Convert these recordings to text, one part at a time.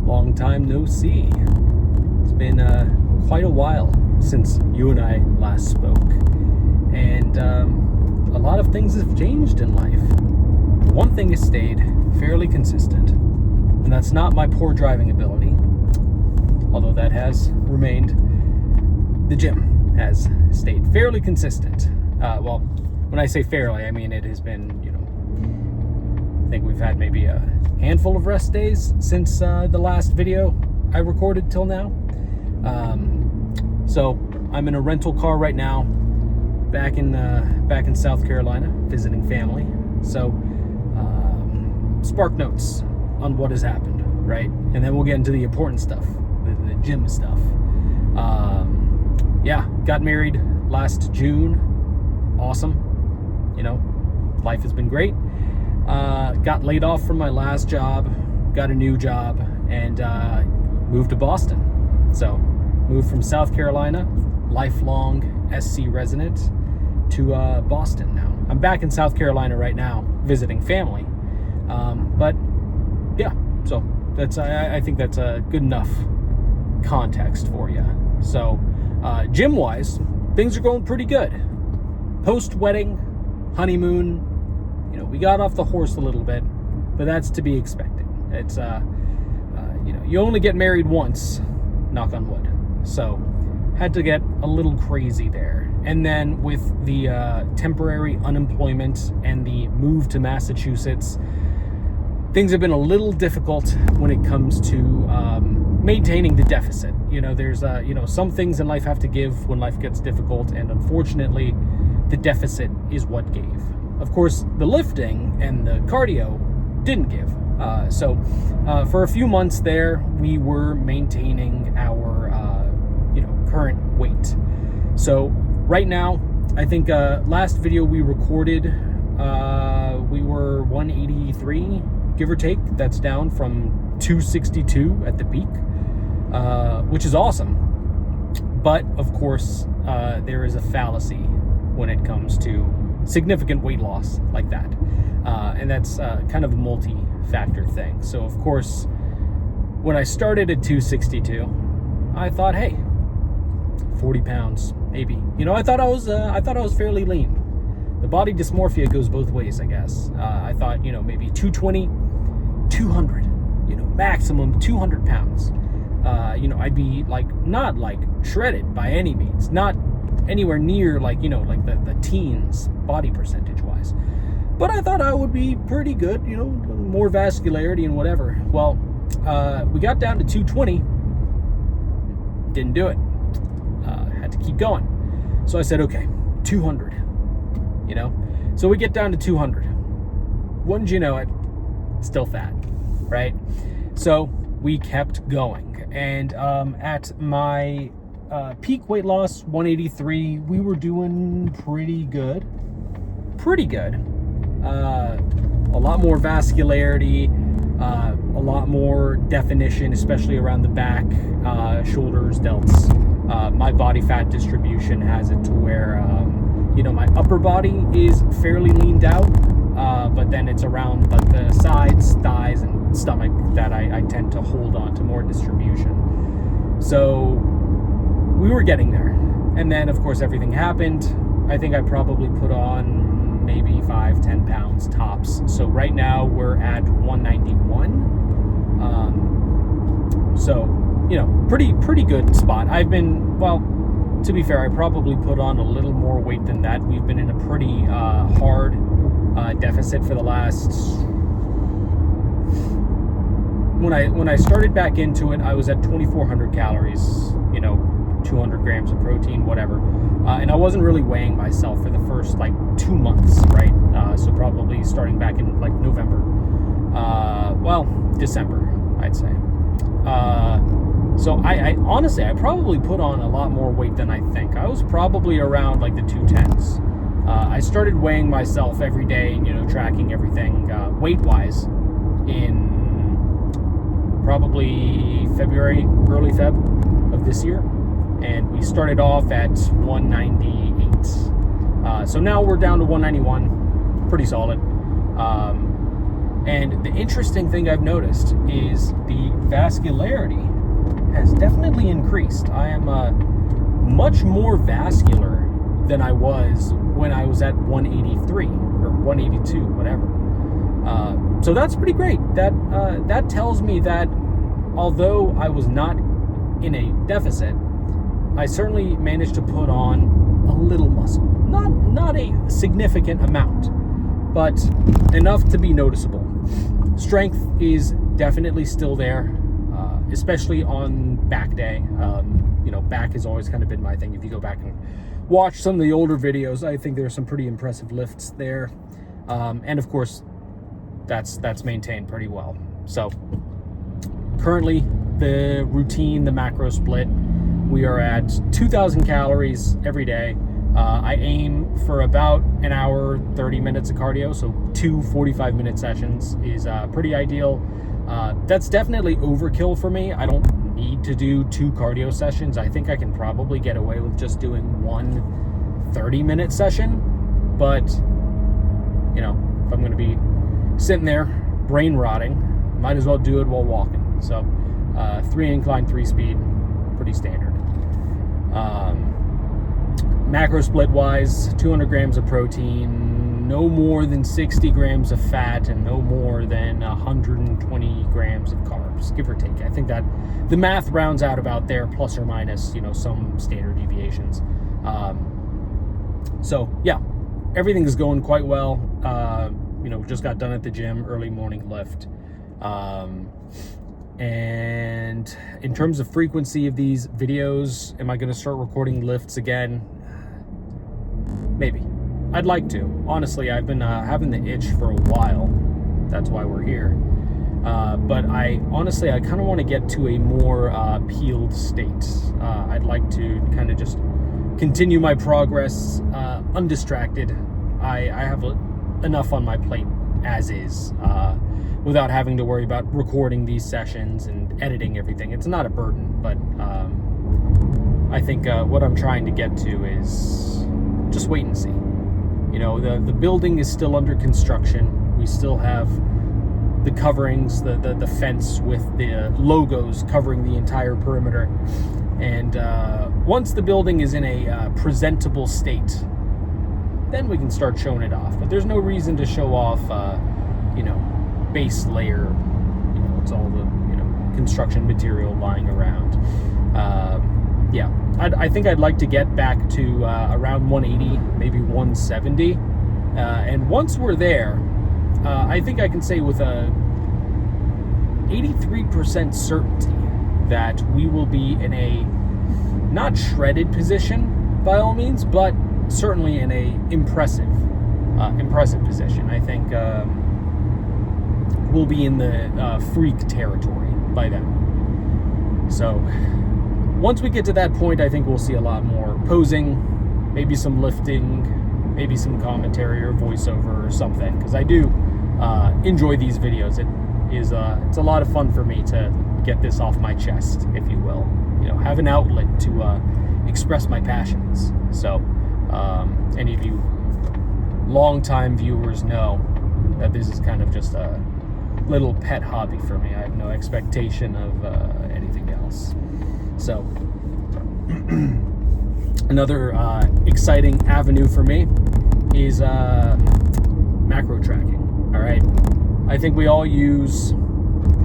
Long time no see. It's been quite a while since you and I last spoke, and a lot of things have changed in life. One thing has stayed fairly consistent, and that's not my poor driving ability, although that has remained. The gym has stayed fairly consistent. Well, when I say fairly, I mean it has been, I think we've had maybe a handful of rest days since the last video I recorded till now. So I'm in a rental car right now, back in South Carolina, visiting family. So spark notes on what has happened, right? And then we'll get into the important stuff, the gym stuff. Got married last June. Awesome. Life has been great. Got laid off from my last job, got a new job, and moved to Boston. So moved from South Carolina, lifelong SC resident, to Boston now. I'm back in South Carolina right now, visiting family. So I think that's a good enough context for you. So gym-wise, things are going pretty good. Post-wedding, honeymoon, we got off the horse a little bit, but that's to be expected. It's, you only get married once, knock on wood. So had to get a little crazy there. And then with the temporary unemployment and the move to Massachusetts, things have been a little difficult when it comes to maintaining the deficit. There's, some things in life have to give when life gets difficult, and unfortunately, the deficit is what gave. Of course, the lifting and the cardio didn't give. So for a few months there, we were maintaining our, current weight. So right now, I think last video we recorded, we were 183, give or take. That's down from 262 at the peak, which is awesome. But of course, there is a fallacy when it comes to significant weight loss like that. And that's kind of a multi-factor thing. So of course, when I started at 262, I thought, hey, 40 pounds, maybe. I thought I was fairly lean. The body dysmorphia goes both ways, I guess. I thought, maybe 220, 200, maximum 200 pounds. I'd be not shredded by any means, not anywhere near the teens body percentage wise. But I thought I would be pretty good, more vascularity and whatever. Well, we got down to 220, didn't do it. Had to keep going. So I said, okay, 200, So we get down to 200. Wouldn't you know it, still fat, right? So we kept going. And at my peak weight loss, 183, we were doing pretty good. A lot more vascularity, a lot more definition, especially around the back, shoulders, delts. My body fat distribution has it to where, my upper body is fairly leaned out, but then it's around the sides, thighs, and stomach that I tend to hold on to more distribution. So we were getting there. And then, of course, everything happened. I think I probably put on maybe 5-10 pounds tops. So right now we're at 191. Pretty good spot. I've been, to be fair, I probably put on a little more weight than that. We've been in a pretty hard deficit for the last... When I started back into it, I was at 2,400 calories, 200 grams of protein, whatever. And I wasn't really weighing myself for the first 2 months, right? So probably starting back in November. December, I'd say. So I honestly, I probably put on a lot more weight than I think. I was probably around the 210s. I started weighing myself every day, tracking everything weight-wise in probably February, early Feb of this year. And we started off at 198. So now we're down to 191, pretty solid. And the interesting thing I've noticed is the vascularity has definitely increased. I am much more vascular than I was when I was at 183 or 182, whatever. So that's pretty great. That tells me that although I was not in a deficit, I certainly managed to put on a little muscle. Not a significant amount, but enough to be noticeable. Strength is definitely still there, especially on back day. Back has always kind of been my thing. If you go back and watch some of the older videos, I think there's some pretty impressive lifts there. And of course, that's maintained pretty well. So currently the routine, the macro split, we are at 2,000 calories every day. I aim for about an hour, 30 minutes of cardio. So 2 45-minute sessions is pretty ideal. That's definitely overkill for me. I don't need to do 2 cardio sessions. I think I can probably get away with just doing 1 30-minute session. But, if I'm going to be sitting there brain rotting, might as well do it while walking. So 3 incline, 3 speed, pretty standard. Macro split wise, 200 grams of protein, no more than 60 grams of fat, and no more than 120 grams of carbs, give or take. I think that the math rounds out about there, plus or minus, some standard deviations. So yeah, everything is going quite well. Just got done at the gym, early morning lift. And in terms of frequency of these videos, am I going to start recording lifts again? Maybe. I'd like to. Honestly, I've been having the itch for a while. That's why we're here. But I kind of want to get to a more peeled state. I'd like to kind of just continue my progress undistracted. I have enough on my plate as is, without having to worry about recording these sessions and editing everything. It's not a burden, but I think what I'm trying to get to is just wait and see. The building is still under construction. We still have the coverings, the fence with the logos covering the entire perimeter. And once the building is in a presentable state, then we can start showing it off. But there's no reason to show off, base layer. It's all the, construction material lying around. I think I'd like to get back to around 180, maybe 170. And once we're there, I think I can say with a 83% certainty that we will be in a not shredded position by all means, but certainly in a impressive position. I think we'll be in the freak territory by then. So once we get to that point, I think we'll see a lot more posing, maybe some lifting, maybe some commentary or voiceover or something, because I do enjoy these videos. It's a lot of fun for me to get this off my chest, if you will. Have an outlet to express my passions. So any of you longtime viewers know that this is kind of just a little pet hobby for me. I have no expectation of anything else. So another exciting avenue for me is macro tracking. All right, I think we all use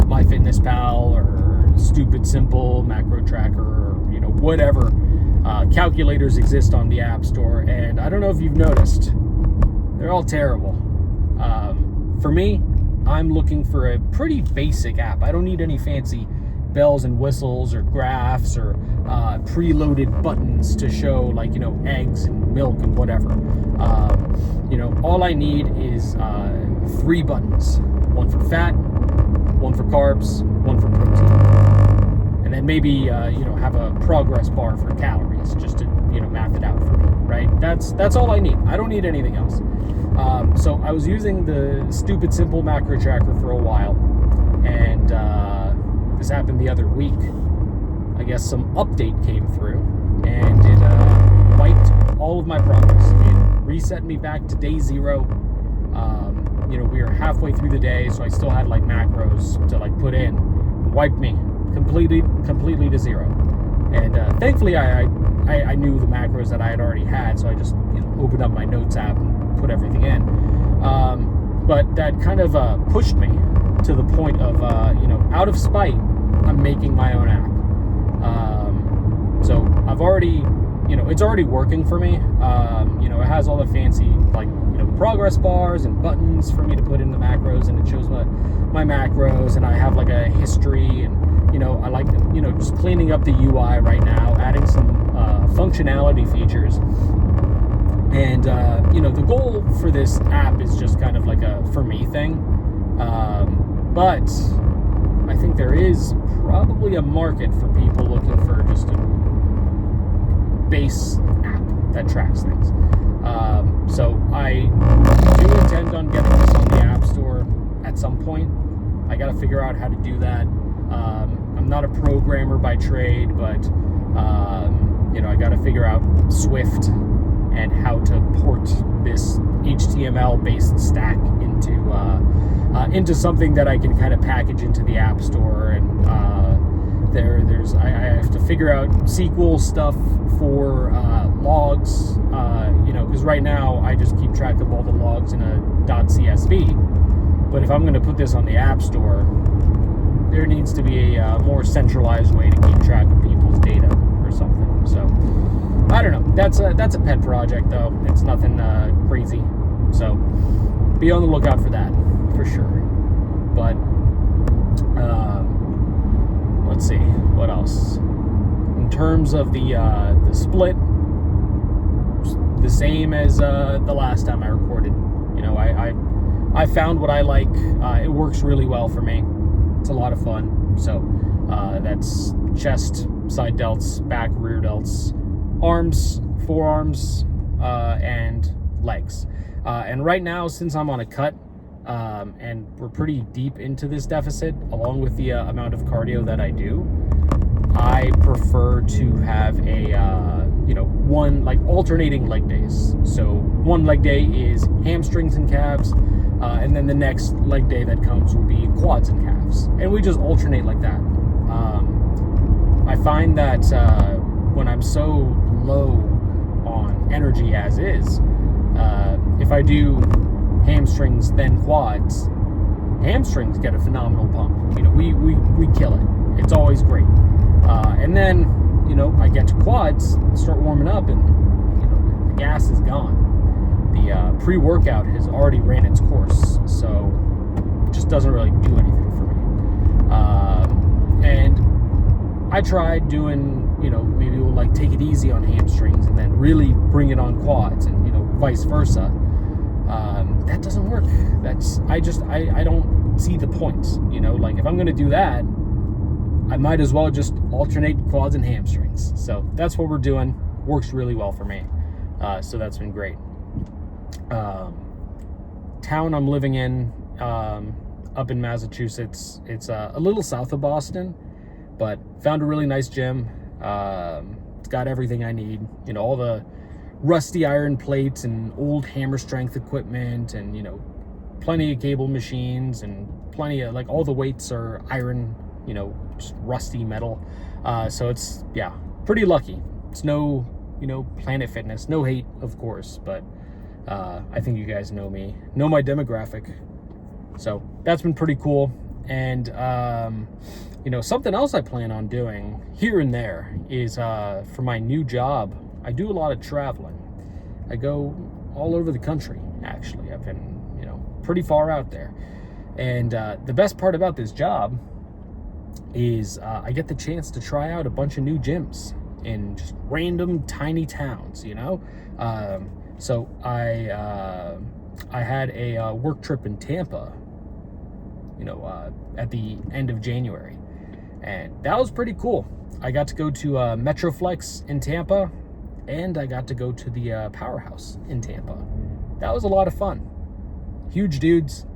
MyFitnessPal or Stupid Simple Macro Tracker, or whatever calculators exist on the App Store, and I don't know if you've noticed, they're all terrible. For me, I'm looking for a pretty basic app. I don't need any fancy bells and whistles or graphs or preloaded buttons to show eggs and milk and whatever. All I need is 3 buttons: one for fat, one for carbs, one for protein, and then maybe have a progress bar for calories just to math it out for me. Right? That's all I need. I don't need anything else. So I was using the Stupid Simple Macro Tracker for a while, and this happened the other week. I guess some update came through, and it wiped all of my progress. It reset me back to day 0. we were halfway through the day, so I still had like macros to like put in. Wiped me completely to zero. And thankfully I knew the macros that I had already had, so I just opened up my notes app and put everything in. But that kind of pushed me to the point of out of spite, I'm making my own app. So I've already, it's already working for me. It has all the fancy progress bars and buttons for me to put in the macros, and it shows my macros, and I have like a history, and I like just cleaning up the UI right now, adding some functionality features. And the goal for this app is just kind of like a for me thing, but I think there is probably a market for people looking for just a base app that tracks things. So I do intend on getting this on the App Store at some point. I got to figure out how to do that. I'm not a programmer by trade, but I got to figure out Swift and how to port this HTML-based stack into something that I can kind of package into the App Store. And I have to figure out SQL stuff for logs, because right now I just keep track of all the logs in a .csv. But if I'm going to put this on the App Store, there needs to be a more centralized way to keep track of people's data or something. So I don't know. That's a pet project, though. It's nothing crazy. So be on the lookout for that, for sure. But let's see what else. In terms of the split, the same as the last time I recorded. I found what I like. It works really well for me. It's a lot of fun. So that's chest, side delts, back, rear delts, arms, forearms, and legs. And right now, since I'm on a cut, and we're pretty deep into this deficit, along with the amount of cardio that I do, I prefer to have one alternating leg days. So one leg day is hamstrings and calves, and then the next leg day that comes will be quads and calves, and we just alternate like that. I find that when I'm so low on energy as is, if I do hamstrings then quads, hamstrings get a phenomenal pump. We kill it. It's always great. And then I get to quads, start warming up, and the gas is gone. The pre-workout has already ran its course, so it just doesn't really do anything for me. And I tried doing, maybe we'll take it easy on hamstrings and then really bring it on quads, and vice versa. That doesn't work. I don't see the point. If I'm going to do that, I might as well just alternate quads and hamstrings. So that's what we're doing. Works really well for me. So that's been great. Town I'm living in, up in Massachusetts, it's a little south of Boston, but found a really nice gym. It's got everything I need. All the rusty iron plates and old hammer strength equipment, and plenty of cable machines, and plenty of all the weights are iron, just rusty metal. So it's pretty lucky. It's no Planet Fitness, no hate, of course, but I think you guys know me, know my demographic. So that's been pretty cool. And something else I plan on doing here and there is for my new job, I do a lot of traveling. I go all over the country, actually. I've been, pretty far out there. And the best part about this job is I get the chance to try out a bunch of new gyms in just random tiny towns, So I had a work trip in Tampa, at the end of January. And that was pretty cool. I got to go to Metroflex in Tampa, and I got to go to the Powerhouse in Tampa. That was a lot of fun. Huge dudes,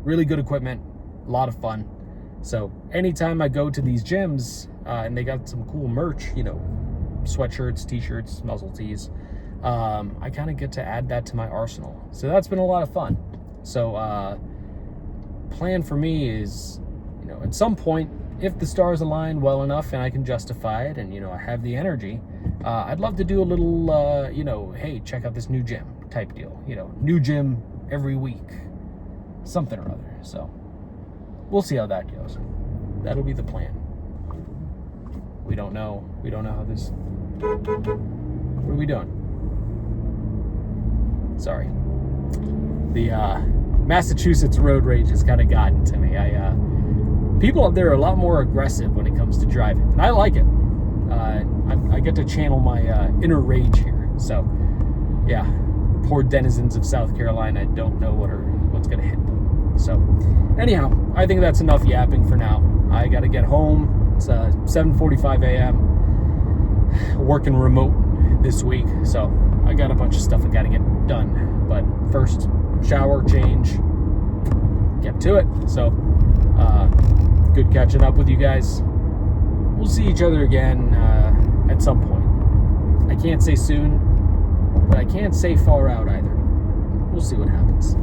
really good equipment, a lot of fun. So anytime I go to these gyms, and they got some cool merch, sweatshirts, t-shirts, muzzle tees, I kind of get to add that to my arsenal. So that's been a lot of fun. So plan for me is, at some point, if the stars align well enough and I can justify it and, I have the energy, I'd love to do a little, hey, check out this new gym type deal. New gym every week, something or other. So we'll see how that goes. That'll be the plan. We don't know how this... What are we doing? Sorry. The Massachusetts road rage has kind of gotten to me. People up there are a lot more aggressive when it comes to driving, and I like it. I get to channel my inner rage here. So, yeah, the poor denizens of South Carolina don't know what's going to hit them. So, anyhow, I think that's enough yapping for now. I got to get home. It's 7:45 a.m. Working remote this week, so I got a bunch of stuff I got to get done. But first, shower, change, get to it. So, good catching up with you guys. We'll see each other again at some point. I can't say soon, but I can't say far out either. We'll see what happens.